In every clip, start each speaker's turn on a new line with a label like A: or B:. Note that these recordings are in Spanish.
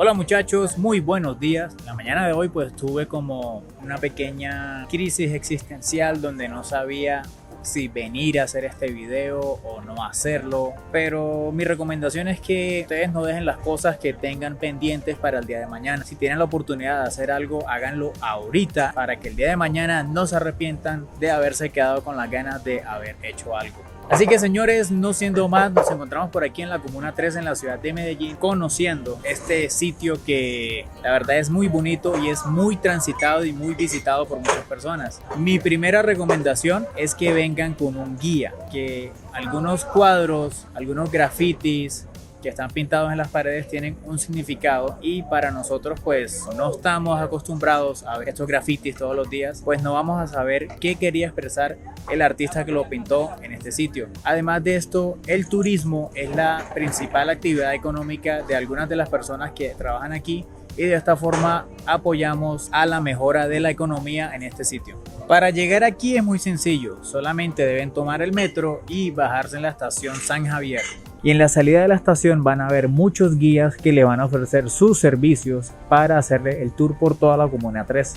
A: Hola muchachos, muy buenos días. La mañana de hoy pues tuve como una pequeña crisis existencial donde no sabía si venir a hacer este video o no hacerlo, pero mi recomendación es que ustedes no dejen las cosas que tengan pendientes para el día de mañana. Si tienen la oportunidad de hacer algo, háganlo ahorita para que el día de mañana no se arrepientan de haberse quedado con las ganas de haber hecho algo. Así que señores, no siendo más, nos encontramos por aquí en la Comuna 3 en la ciudad de Medellín, conociendo este sitio que la verdad es muy bonito y es muy transitado y muy visitado por muchas personas. Mi primera recomendación es que vengan con un guía, que algunos cuadros, algunos grafitis que están pintados en las paredes tienen un significado, y para nosotros pues no estamos acostumbrados a ver estos grafitis todos los días, pues no vamos a saber qué quería expresar el artista que lo pintó en este sitio. Además de esto, el turismo es la principal actividad económica de algunas de las personas que trabajan aquí, y de esta forma apoyamos a la mejora de la economía en este sitio. Para llegar aquí es muy sencillo, solamente deben tomar el metro y bajarse en la estación San Javier. Y en la salida de la estación van a ver muchos guías que le van a ofrecer sus servicios para hacerle el tour por toda la Comuna 3.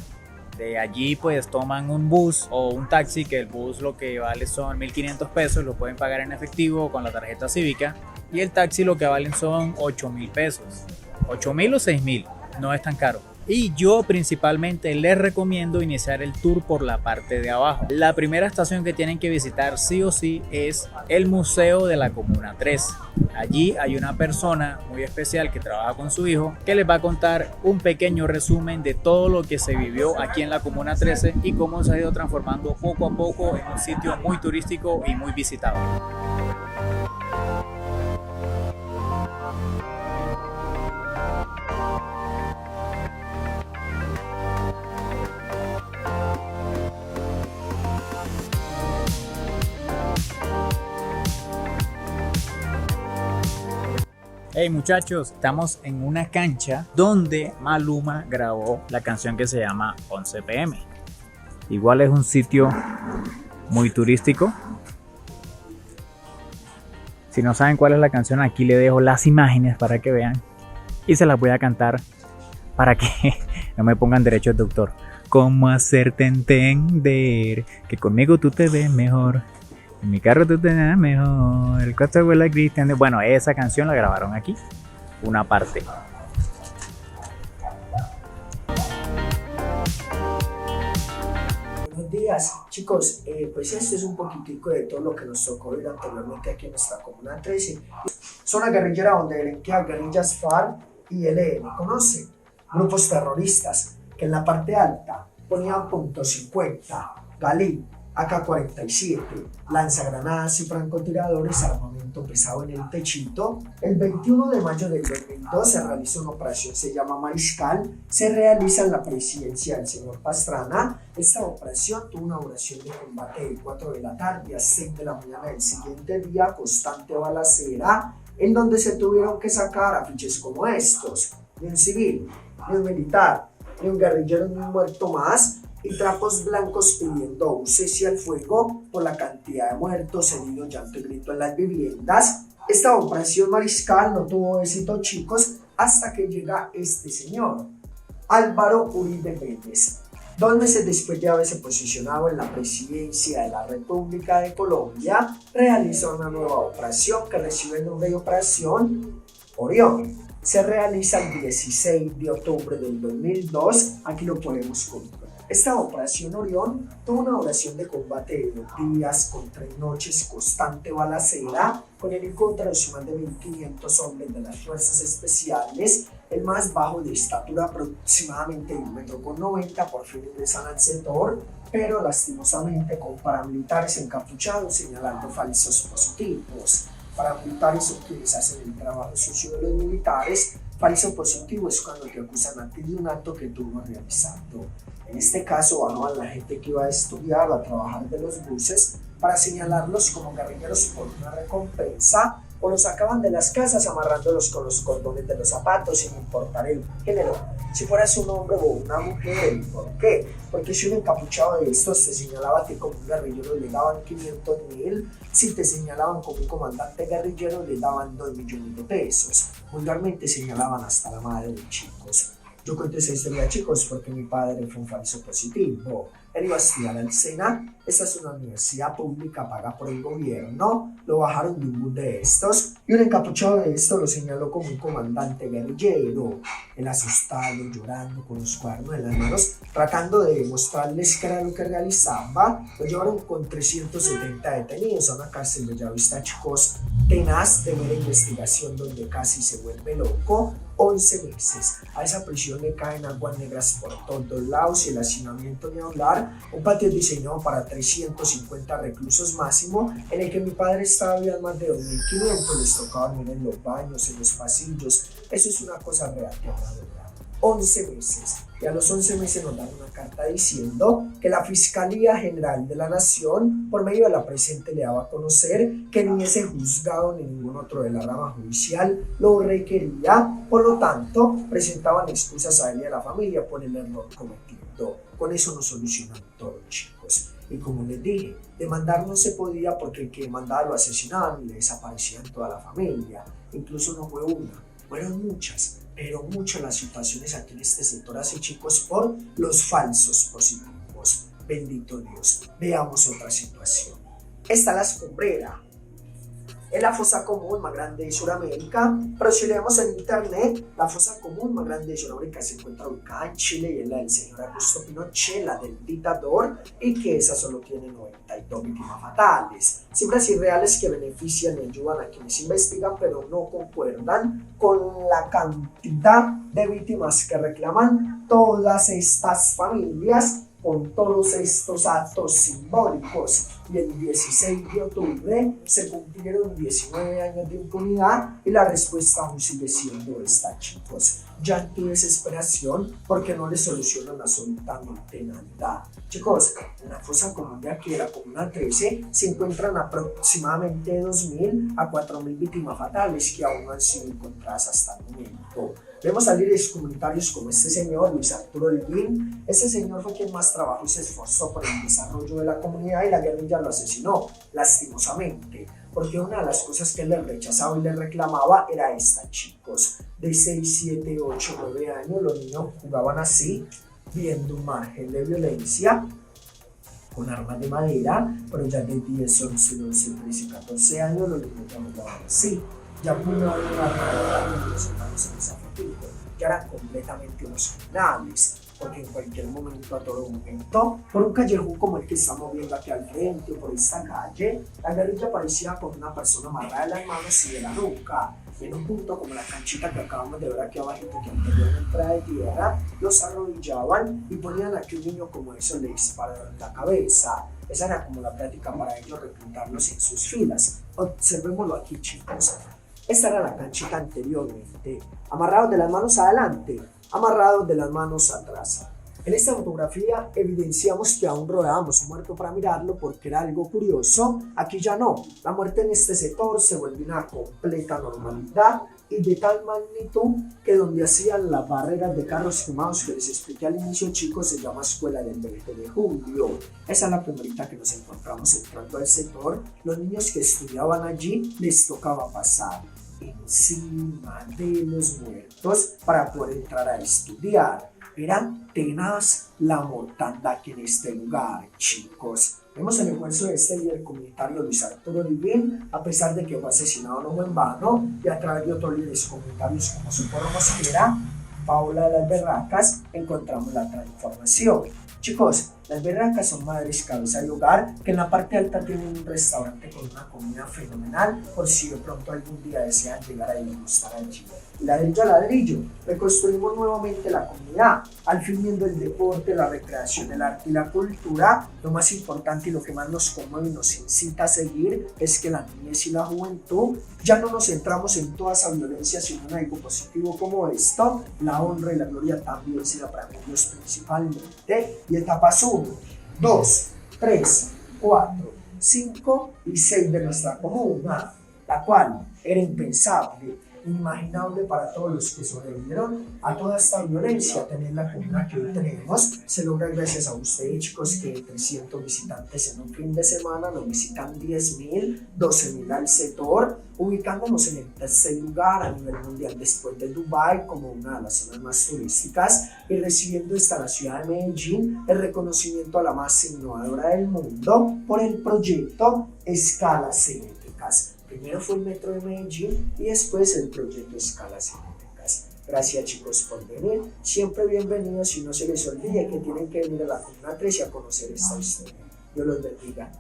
A: De allí pues toman un bus o un taxi, que el bus lo que vale son 1.500 pesos, lo pueden pagar en efectivo o con la tarjeta cívica, y el taxi lo que valen son 8.000 pesos, 8.000 o 6.000, no es tan caro. Y yo principalmente les recomiendo iniciar el tour por la parte de abajo. La primera estación que tienen que visitar sí o sí es el Museo de la Comuna 3. Allí hay una persona muy especial que trabaja con su hijo, que les va a contar un pequeño resumen de todo lo que se vivió aquí en la Comuna 13 y cómo se ha ido transformando poco a poco en un sitio muy turístico y muy visitado. Hey muchachos, estamos en una cancha donde Maluma grabó la canción que se llama 11 PM. Igual es un sitio muy turístico. Si no saben cuál es la canción, aquí le dejo las imágenes para que vean y se las voy a cantar para que no me pongan derechos de autor. ¿Cómo hacerte entender que conmigo tú te ves mejor? En mi carro tú te ves mejor. El coche huele a Cristian. Bueno, esa canción la grabaron aquí, una parte.
B: Buenos días, chicos. Pues este es un poquitico de todo lo que nos tocó ver anteriormente aquí en nuestra Comuna 13. Zona guerrillera donde delinquían guerrillas FARC y ELN. ¿Conoce? Grupos terroristas que en la parte alta ponían .50, Galí, AK-47, lanzagranadas y francotiradores, armamento pesado en el techito. El 21 de mayo del 2002 se realizó una operación, se llama Mariscal, se realiza en la presidencia del señor Pastrana. Esta operación tuvo una duración de combate de 4 de la tarde a 6 de la mañana del siguiente día, constante balacera, en donde se tuvieron que sacar afiches como estos: ni un civil, ni un militar, ni un guerrillero, ni un muerto más, y trapos blancos pidiendo un cese al fuego por la cantidad de muertos, heridos, llanto y grito en las viviendas. Esta operación Mariscal no tuvo éxito, chicos, hasta que llega este señor, Álvaro Uribe Vélez. 2 meses después de haberse posicionado en la presidencia de la República de Colombia, realizó una nueva operación que recibe el nombre de Operación Orión. Se realiza el 16 de octubre del 2002, aquí lo podemos comprobar. Esta operación Orión tuvo una duración de combate de 2 días con 3 noches, constante balacera, con el encuentro de más de 1.500 hombres de las fuerzas especiales, el más bajo de estatura aproximadamente de 1,90 m, por fin ingresan al sector, pero lastimosamente con paramilitares encapuchados señalando falsos positivos. Paramilitares son quienes hacen el trabajo sucio de los militares. Falso positivo es cuando te acusan a ti de un acto que tú no has realizado. En este caso bajaban la gente que iba a estudiar o a trabajar de los buses para señalarlos como guerrilleros por una recompensa, o los sacaban de las casas amarrándolos con los cordones de los zapatos sin importar el género, si fueras un hombre o una mujer. ¿Por qué? Porque si un encapuchado de estos te señalaba a ti como un guerrillero le daban 500.000, si te señalaban como un comandante guerrillero le daban 2 millones de pesos. Vulgarmente señalaban hasta la madre de chicos. Yo cuento esa historia, chicos, porque mi padre fue un falso positivo. Él iba a estudiar al SENA. Esta es una universidad pública pagada por el gobierno. Lo bajaron de un bus de estos y un encapuchado de estos lo señaló como un comandante guerrillero. Él asustado, llorando, con los cuadernos en las manos, tratando de demostrarles qué era lo que realizaba. Lo llevaron con 370 detenidos a una cárcel de Bellavista, chicos, tenaz de mera investigación donde casi se vuelve loco. 11 meses. A esa prisión le caen aguas negras por todos lados y el hacinamiento ni hablar. Un patio diseñado para 350 reclusos máximo, en el que mi padre estaba, había más de 2.500. Les tocaba dormir en los baños, en los pasillos. Eso es una cosa real, aterradora. 11 meses. Y a los 11 meses nos dan una carta diciendo que la Fiscalía General de la Nación, por medio de la presente, le daba a conocer que ni ese juzgado ni ningún otro de la rama judicial lo requería. Por lo tanto, presentaban excusas a él y a la familia por el error cometido. Con eso nos solucionan todo, chicos. Y como les dije, demandar no se podía porque el que demandaba lo asesinaban y le desaparecían toda la familia. Incluso no fue una, fueron muchas. Pero muchas las situaciones aquí en este sector, así, chicos, por los falsos positivos. Bendito Dios. Veamos otra situación. Está la Escombrera. Es la fosa común más grande de Sudamérica, pero si leemos en internet, la fosa común más grande de Sudamérica se encuentra ubicada en Chile y es la del señor Augusto Pinochet, la del dictador, y que esa solo tiene 92 víctimas fatales. Cifras irreales que benefician y ayudan a quienes investigan, pero no concuerdan con la cantidad de víctimas que reclaman todas estas familias con todos estos actos simbólicos. Y el 16 de octubre se cumplieron 19 años de impunidad y la respuesta aún sigue siendo esta, chicos. Llanto y desesperación porque no le solucionan absolutamente nada. Chicos, en la fosa común de aquí, la comuna 13, se encuentran aproximadamente 2.000 a 4.000 víctimas fatales que aún no han sido encontradas hasta el momento. Vemos a líderes comunitarios como este señor, Luis Arturo Holguín. Este señor fue quien más trabajó y se esforzó por el desarrollo de la comunidad y la guerrilla lo asesinó, lastimosamente. Porque una de las cosas que él le rechazaba y le reclamaba era esta, chicos. De 6, 7, 8, 9 años los niños jugaban así, viendo un margen de violencia con armas de madera, pero ya de 10, 11, 12, 13, 14 años los niños ya jugaban así. Ya pudo haber una arma de los hermanos en esa foto, ya eran completamente unos criminales, porque en cualquier momento, a todo momento, por un callejón como el que estamos viendo aquí al frente o por esta calle, la guerrilla aparecía con una persona amarrada de las manos y de la nuca. En un punto como la canchita que acabamos de ver aquí abajo, que anteriormente era de tierra, los arrodillaban y ponían aquí un niño como eso, le dispararon en la cabeza. Esa era como la práctica para ellos reclutarlos en sus filas. Observémoslo aquí, chicos. Esta era la canchita anteriormente, amarrados de las manos adelante, amarrados de las manos atrás. En esta fotografía evidenciamos que aún rodeábamos un muerto para mirarlo porque era algo curioso. Aquí ya no, la muerte en este sector se vuelve una completa normalidad y de tal magnitud que donde hacían las barreras de carros quemados que les expliqué al inicio, chicos, se llama Escuela del 20 de Julio. Esa es la primerita que nos encontramos entrando al sector. Los niños que estudiaban allí les tocaba pasar encima de los muertos para poder entrar a estudiar. Era tenaz la mortandad que en este lugar, chicos. Vemos el esfuerzo de este líder comunitario Luis Arturo Holguín, a pesar de que fue asesinado no fue en vano, y a través de otros líderes comunitarios como Socorro Mosquera, Paula de las Berracas, encontramos la transformación. Chicos, las Berracas son madres cabeza de hogar que en la parte alta tienen un restaurante con una comida fenomenal por si de pronto algún día desean llegar a degustar allí. Ladrillo a ladrillo, reconstruimos nuevamente la comunidad, al fin viendo el deporte, la recreación, el arte y la cultura. Lo más importante y lo que más nos conmueve y nos incita a seguir es que la niñez y la juventud ya no nos centramos en toda esa violencia, sino en algo positivo como esto. La honra y la gloria también será para ellos principalmente. Y etapas 1, 2, 3, 4, 5 y 6 de nuestra comuna. la cual era impensable, inimaginable para todos los que sobrevivieron a toda esta violencia. Tener la comuna que hoy tenemos se logra gracias a ustedes, chicos, que 300 visitantes en un fin de semana nos visitan 10.000, 12.000 al sector, ubicándonos en el tercer lugar a nivel mundial después de Dubái como una de las zonas más turísticas, y recibiendo esta la ciudad de Medellín el reconocimiento a la más innovadora del mundo por el proyecto Escalas Eléctricas. Primero fue el metro de Medellín y después el proyecto Escalas Eléctricas. Gracias, chicos, por venir. Siempre bienvenidos, y no se les olvide que tienen que venir a la Comuna 13 a conocer esta historia. Dios los bendiga.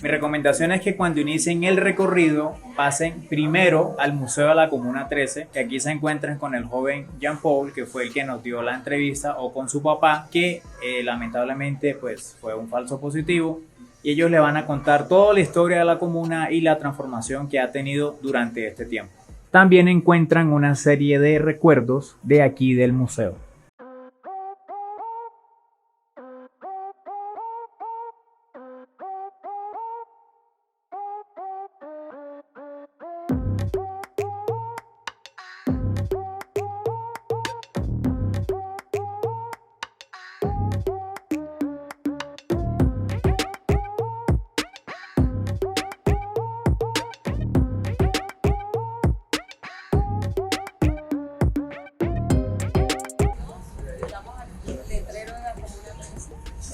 A: Mi recomendación es que cuando inicien el recorrido pasen primero al Museo de la Comuna 13, que aquí se encuentran con el joven Jean Paul, que fue el que nos dio la entrevista, o con su papá, que lamentablemente pues fue un falso positivo. Y ellos le van a contar toda la historia de la comuna y la transformación que ha tenido durante este tiempo. También encuentran una serie de recuerdos de aquí del museo.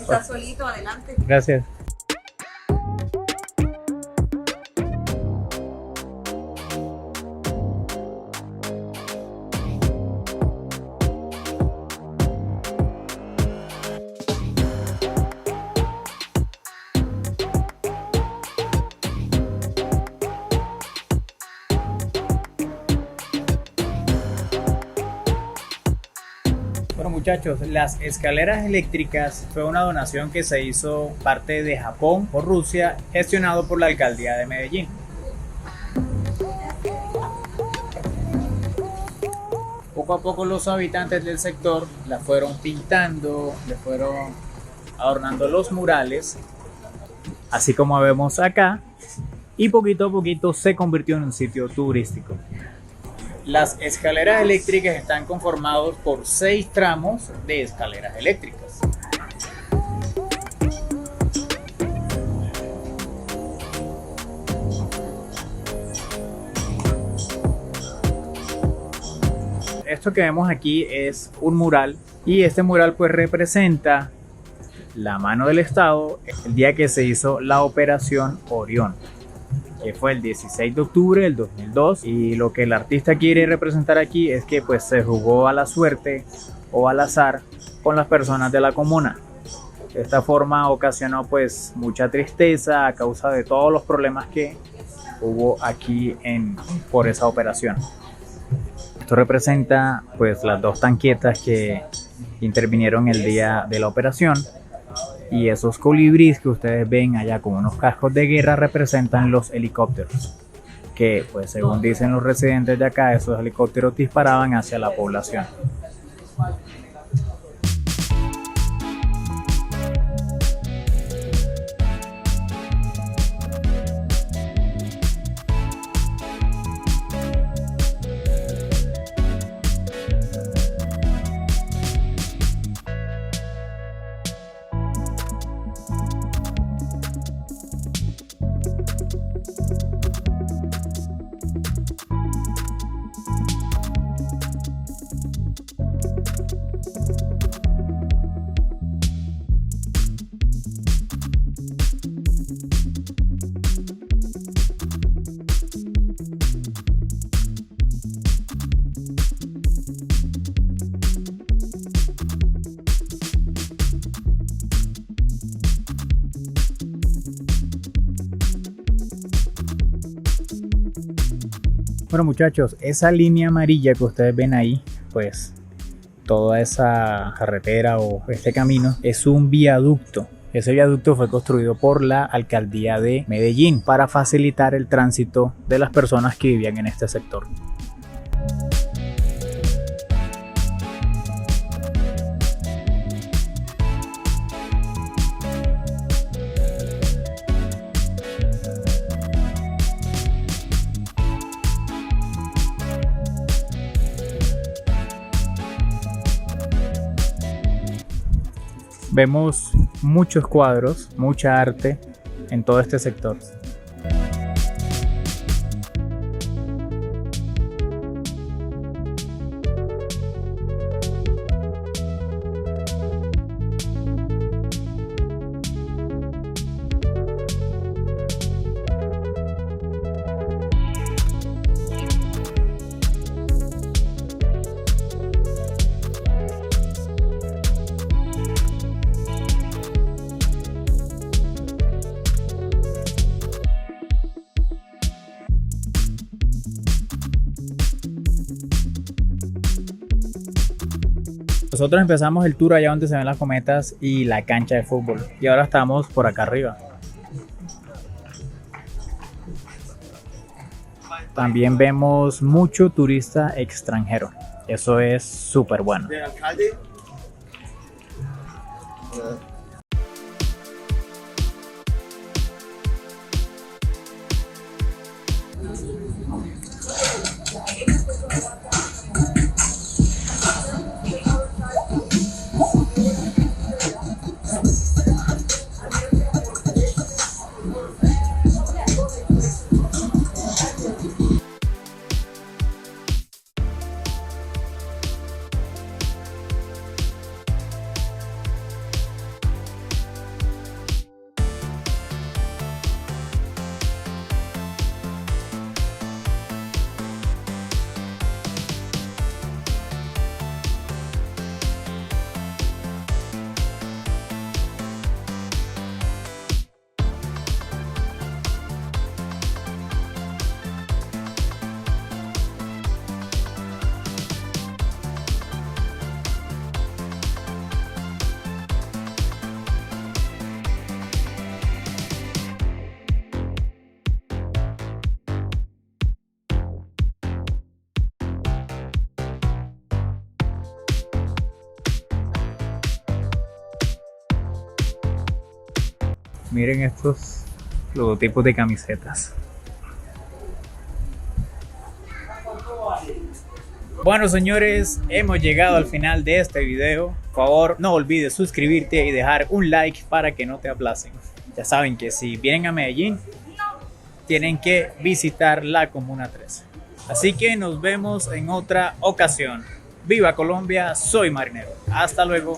C: Está solito, adelante.
A: Gracias. Bueno, muchachos, las escaleras eléctricas fue una donación que se hizo parte de Japón por Rusia, gestionado por la alcaldía de Medellín. Poco a poco los habitantes del sector las fueron pintando, le fueron adornando los murales, así como vemos acá, y poquito a poquito se convirtió en un sitio turístico. Las escaleras eléctricas están conformados por 6 tramos de escaleras eléctricas. Esto que vemos aquí es un mural, y este mural pues representa la mano del Estado el día que se hizo la Operación Orión, que fue el 16 de octubre del 2002, y lo que el artista quiere representar aquí es que pues se jugó a la suerte o al azar con las personas de la comuna. De esta forma ocasionó pues mucha tristeza a causa de todos los problemas que hubo aquí por esa operación. Esto representa pues las 2 tanquetas que intervinieron el día de la operación, y esos colibríes que ustedes ven allá con unos cascos de guerra representan los helicópteros, que pues según dicen los residentes de acá, esos helicópteros disparaban hacia la población. Bueno, muchachos, esa línea amarilla que ustedes ven ahí, pues toda esa carretera o este camino es un viaducto. Ese viaducto fue construido por la alcaldía de Medellín para facilitar el tránsito de las personas que vivían en este sector. Vemos muchos cuadros, mucha arte en todo este sector. Nosotros empezamos el tour allá donde se ven las cometas y la cancha de fútbol. Y ahora estamos por acá arriba. También vemos mucho turista extranjero. Eso es súper bueno. Miren estos logotipos de camisetas. Bueno, señores, hemos llegado al final de este video. Por favor, no olvides suscribirte y dejar un like para que no te aplacen. Ya saben que si vienen a Medellín, tienen que visitar la Comuna 13. Así que nos vemos en otra ocasión. ¡Viva Colombia! Soy Marinero. Hasta luego.